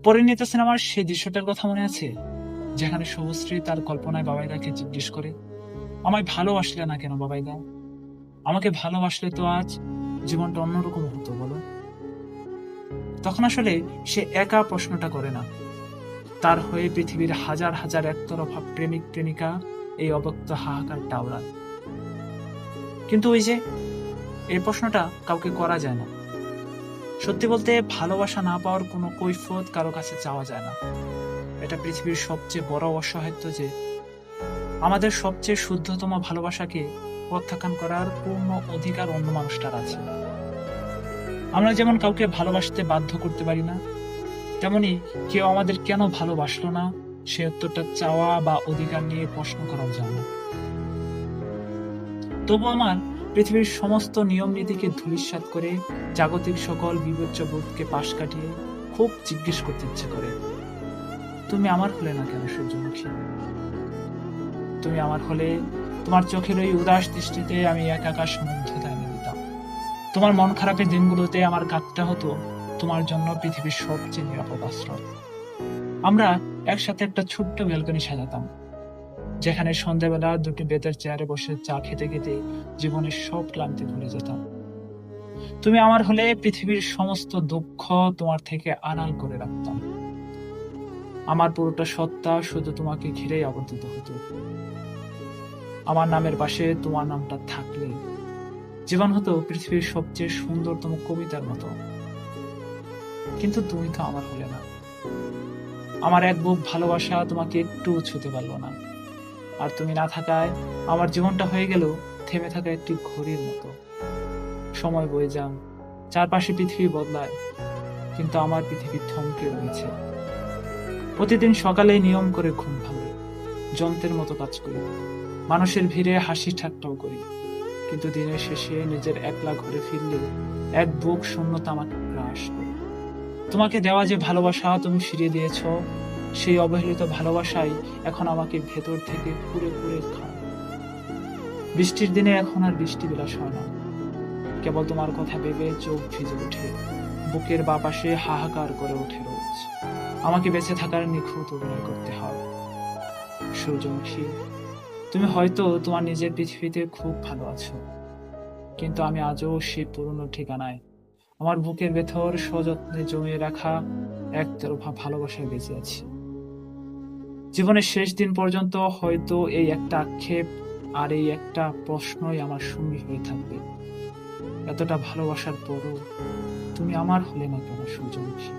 পরিণীতা সিনেমার সেই দৃশ্যটার কথা মনে আছে, যেখানে শুভশ্রী তার কল্পনায় বাবাইদাকে জিজ্ঞেস করে, আমায় ভালোবাসলে না কেন বাবাইদা? আমাকে ভালোবাসলে তো আজ জীবনটা অন্যরকম হতো বলো। তখন আসলে সে একা প্রশ্নটা করে না, তার হয়ে পৃথিবীর হাজার হাজার একতরফা প্রেমিক প্রেমিকা এই অব্যক্ত হাহাকার টাওরায়। কিন্তু ওই যে এই প্রশ্নটা কাউকে করা যায় না। সত্যি বলতে ভালোবাসা না পাওয়ার কোনো কৈফিয়ত কারো কাছে চাওয়া যায় না। এটা পৃথিবীর সবচেয়ে বড় অসহায়ত্ব যে আমাদের সবচেয়ে শুদ্ধতম ভালোবাসাকে প্রত্যাখ্যান করার পূর্ণ অধিকার অন্য মানুষটার আছে। আমরা যেমন কাউকে ভালোবাসতে বাধ্য করতে পারি না, তেমনি কেউ আমাদের কেন ভালোবাসলো না সে উত্তরটা চাওয়া বা অধিকার নিয়ে প্রশ্ন করা যায় না। তবু আমার পৃথিবীর সমস্ত নিয়ম নীতিকে ধূলিসাৎ করে জাগতিক সকল বিবেচ্য বোধকে পাশ কাটিয়ে খুব জিজ্ঞেস করতে ইচ্ছে করে, তুমি আমার হলে না কেন সূর্যমুখী? তুমি আমার হলে তোমার চোখের ওই উদাস দৃষ্টিতে আমি এক আকাশ মুগ্ধতা এনে দিতাম। তোমার মন খারাপের দিনগুলোতে আমার কাঁদটা হতো তোমার জন্য পৃথিবীর সবচেয়ে নিরাপদ আশ্রয়। আমরা একসাথে একটা ছোট্ট ব্যালকনি সাজাতাম, যেখানে সন্ধ্যাবেলা দুটি বেতের চেয়ারে বসে চা খেতে খেতে জীবনের সব ক্লান্তি ভুলে যেতাম। তুমি আমার হলে পৃথিবীর সমস্ত দুঃখ তোমার থেকে আড়াল করে রাখতাম। আমার পুরোটা সত্তা শুধু তোমাকে ঘিরেই আবর্তিত হতো। আমার নামের পাশে তোমার নামটা থাকলে জীবন হতো পৃথিবীর সবচেয়ে সুন্দরতম কবিতার মতো। কিন্তু তুমি তো আমার হলে না। আমার এক বুক ভালোবাসা তোমাকে একটু ছুঁতে পারলো না। আর তুমি না থাকায় আমার জীবনটা হয়ে গেল থেমে থাকা একটি ঘড়ির মতো। সময় বয়ে যান, চারপাশে পৃথিবী বদলায়, কিন্তু আমার পৃথিবী থমকে রয়েছে। প্রতিদিন সকালে নিয়ম করে ঘুম ভাঙি, যন্ত্রের মতো কাজ করি, মানুষের ভিড়ে হাসি ঠাট্টাও করি, কিন্তু দিনের শেষে নিজের একলা ঘরে ফিরলে এক বুক শূন্যতা আমাকে গ্রাস করে। তোমাকে দেওয়া যে ভালোবাসা তুমি ফিরিয়ে দিয়েছ, সেই অবহেলিত ভালোবাসাই এখন আমাকে ভেতর থেকে পুড়ে পুড়ে খায়। বৃষ্টির দিনে এখন আর বৃষ্টি বিলাস হয় না, কেবল তোমার কথা ভেবে চোখ ভিজে ওঠে, বুকের বা পাশে হাহাকার করে ওঠে রোজ। আমাকে বেঁচে থাকার নিখুঁত অভিনয় করতে হয়। সূর্যমুখী, তুমি হয়তো তোমার নিজের পৃথিবীতে খুব ভালো আছো, কিন্তু আমি আজও সেই পুরনো ঠিকানায় আমার বুকের ভেতর সযত্নে জমিয়ে রাখা একতরফা ভালোবাসায় বেঁচে আছি। জীবনের শেষ দিন পর্যন্ত হয়তো এই একটা আক্ষেপ আর এই একটা প্রশ্নই আমার সঙ্গী হয়ে থাকবে। এতটা ভালোবাসার পরও তুমি আমার হলে না কেন সূর্যমুখী?